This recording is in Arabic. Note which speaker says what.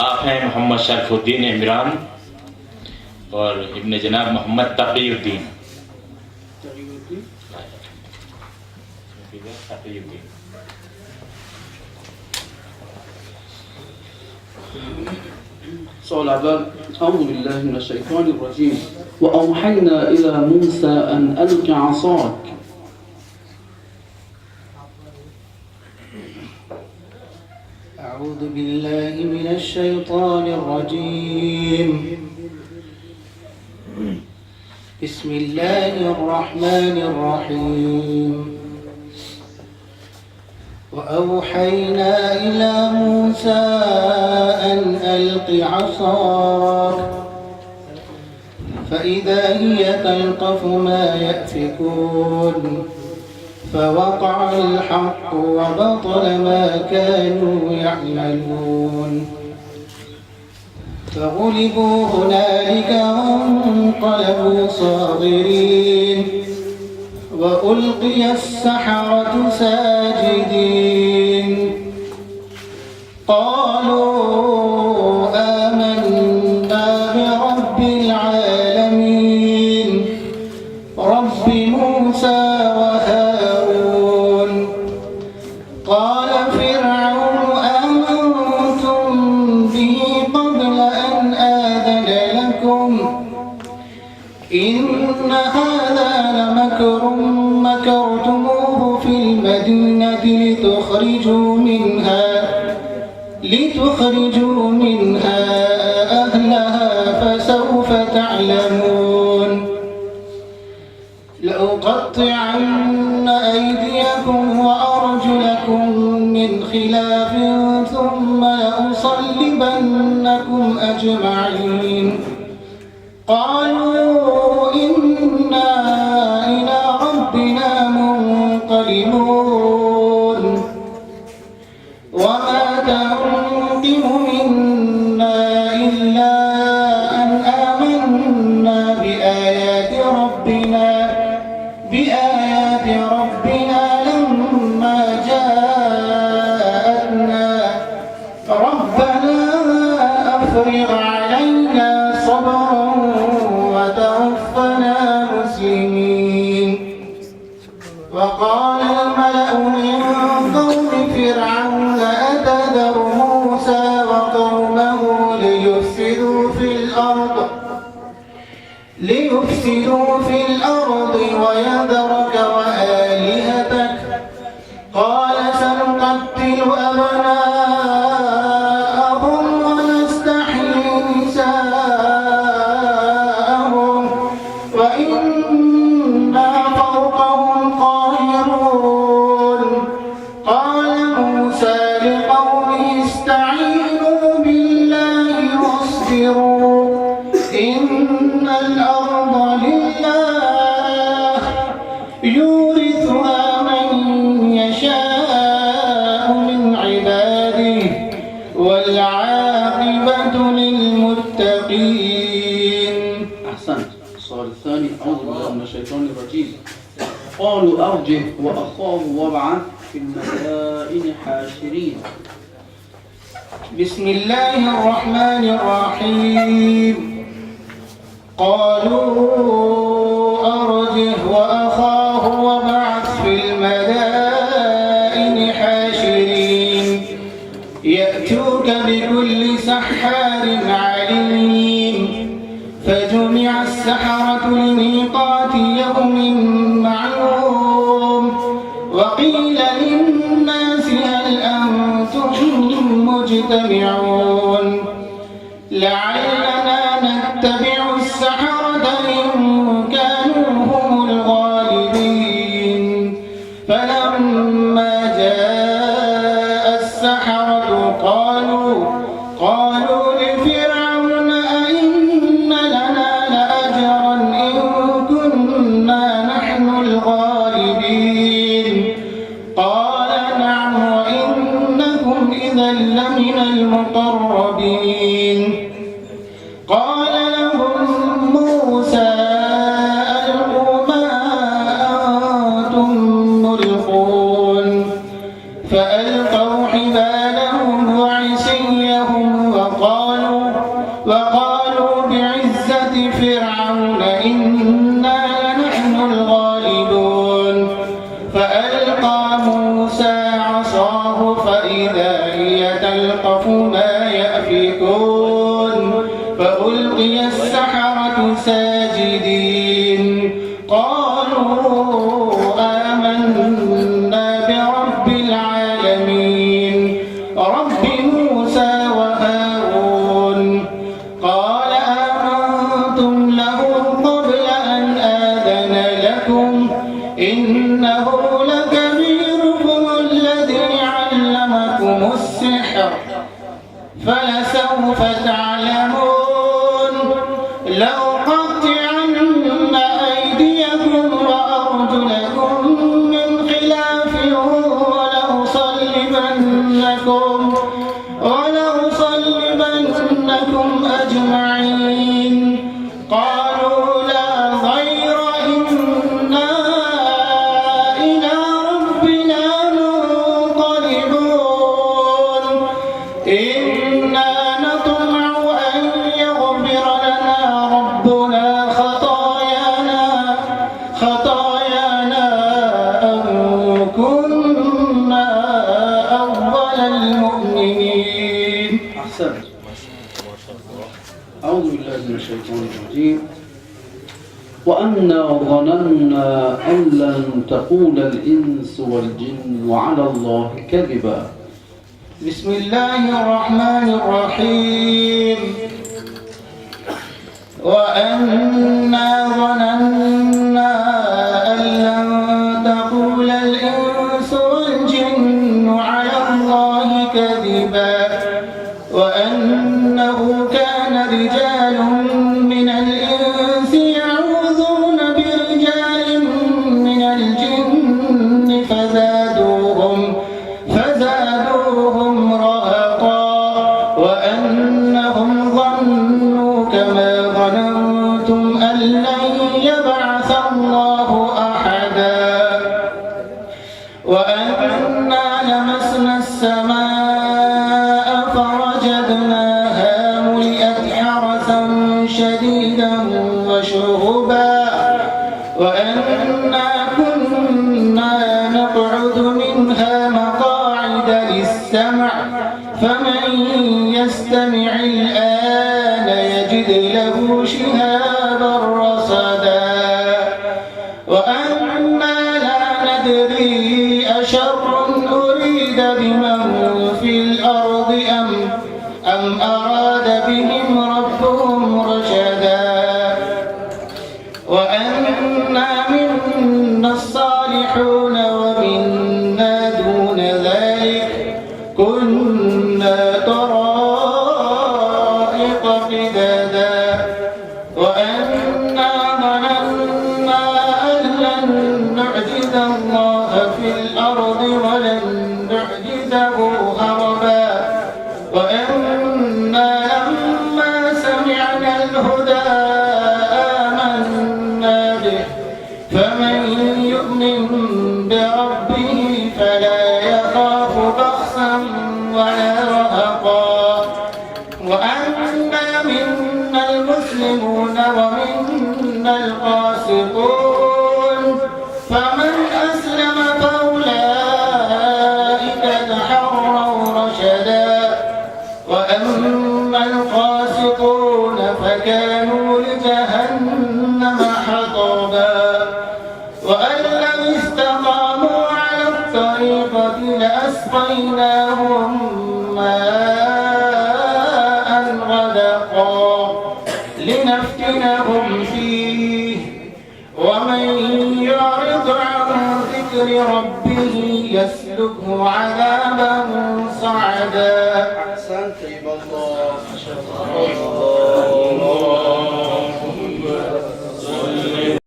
Speaker 1: आप हैं मोहम्मद शरफुद्दीन इमरान और इब्न जनाब मोहम्मद तकीउद्दीन।
Speaker 2: أعوذ بالله من الشيطان الرجيم وأوحينا إلى موسى أن ألق عصاك
Speaker 3: أعوذ بالله من الشيطان الرجيم بسم الله الرحمن الرحيم وأوحينا إلى موسى أن ألق عصاك فإذا هي تلقف ما يأفكون فوقع الحق وبطل ما كانوا يعملون فغلبوا هنالك وانقلبوا صاغرين وألقي السحرة ساجدين قالوا آمنا برب العالمين رب موسى وهارون قال فرعون آمنتم به قبل أن آذن لكم إن هذا لمكر مكرتموه في المدينة لتخرجوا منها أهلها فسوف تعلمون لأقطعن أيديكم وأرجلكم من خلاف ثم لأصلبنكم أجمعين قالوا إنا إلى ربنا منقلبون وما تنقم منا إلا أن آمنا بآيات ربنا لما جاءتنا ربنا أفرغ علينا صبرا وتوفنا مسلمين وقال الملأ من قوم فرعون أتذر موسى وقومه ليفسدوا في الأرض ويذرك وآلهتك قال سنقتل أبناءهم ونستحيي نساءهم وإنا فوقهم قاهرون قال موسى لقومه استعينوا بالله واصبروا إن الأرض لله يورثها من يشاء من عباده والعاقبة للمتقين.
Speaker 2: أحسنت. السؤال الثاني أعوذ بالله من الشيطان الرجيم قالوا أرجه وأخاه وابعث في المدائن حاشرين.
Speaker 3: بسم الله الرحمن الرحيم قالوا أرجه وأخاه وابعث في المدائن حاشرين يأتوك بكل سحار عليم فجمع السحرة لميقات يوم معلوم وقيل للناس هل أنتم مجتمعون لعلنا نتبع السحرة إن كانوا هم الغالبين فلما جاء السحرة قالوا لفرعون أئن لنا لأجرا إن كنا نحن الغالبين قال نعم وإنكم إذا لمن المقربين قال لهم موسى ألقوا ما أنتم ملقون فألقوا حبالهم وعصيهم وقالوا وقالوا بعزة فرعون إنا لنحن الغالبون فألقى موسى عصاه فإذا هي تلقف ما يأفكون فألقي السحرة ساجدين قالوا آمنا برب العالمين رب موسى وهارون قال آمنتم له قبل أن آذن لكم إنه لكبيركم الذي علمكم السحر فلسوف تعلمون لأقطعن أيديكم وأرجلكم من خلاف ولأصلبنكم أجمعين قالوا لا ضير إنا إلى ربنا منقلبون إنا نطمع أن يغفر لنا ربنا خطايانا أن كنا أول المؤمنين.
Speaker 2: أحسنت. أعوذ بالله من الشيطان الرجيم. وأنا ظننا أن لن تقول الإنس والجن على الله كذبا.
Speaker 3: بسم الله الرحمن الرحيم. وأنا ظننا أن لن تقول الإنس والجن على الله كذبا وأنه كان رجال من الإنس يعوذون برجال من الجن فزادوهم رهقا وأنهم ظنوا كما ظننتم أن لن يبعث الله أحدا وأنا لمسنا السماء فرجدناها ملئت حرسا شديدا وشهبا وأنا كنا نقعد منها مقاعد للسمع فمن يستمع الآن يجد له شهابا رصدا وأنا لا ندري أشر أريد بمن في الأرض أم أراد بهم ربهم رشدا وأنا منا الصالحون ومنا دون ذلك كنا طرائق قددا وأنا ظننا أن لن نعجز الله في الأرض ولن نعجزه هربا وأنا لما سمعنا الهدى آمنا به فمن يؤمن بربه فلا يخاف بخسا ولا رهقا وأنا منا المسلمون ومنا القاسطون فمن أسلم فأولئك تحروا رشدا وأما القاسطون فكانوا لجهنم حطبا وأن لم استقاموا على الطريقة لأسقيناهم ماء غدقا لنفتنهم فيه ومن يعرض عن ذكر ربه يسلكه عذابا صعدا.
Speaker 2: أحسنت عباد الله.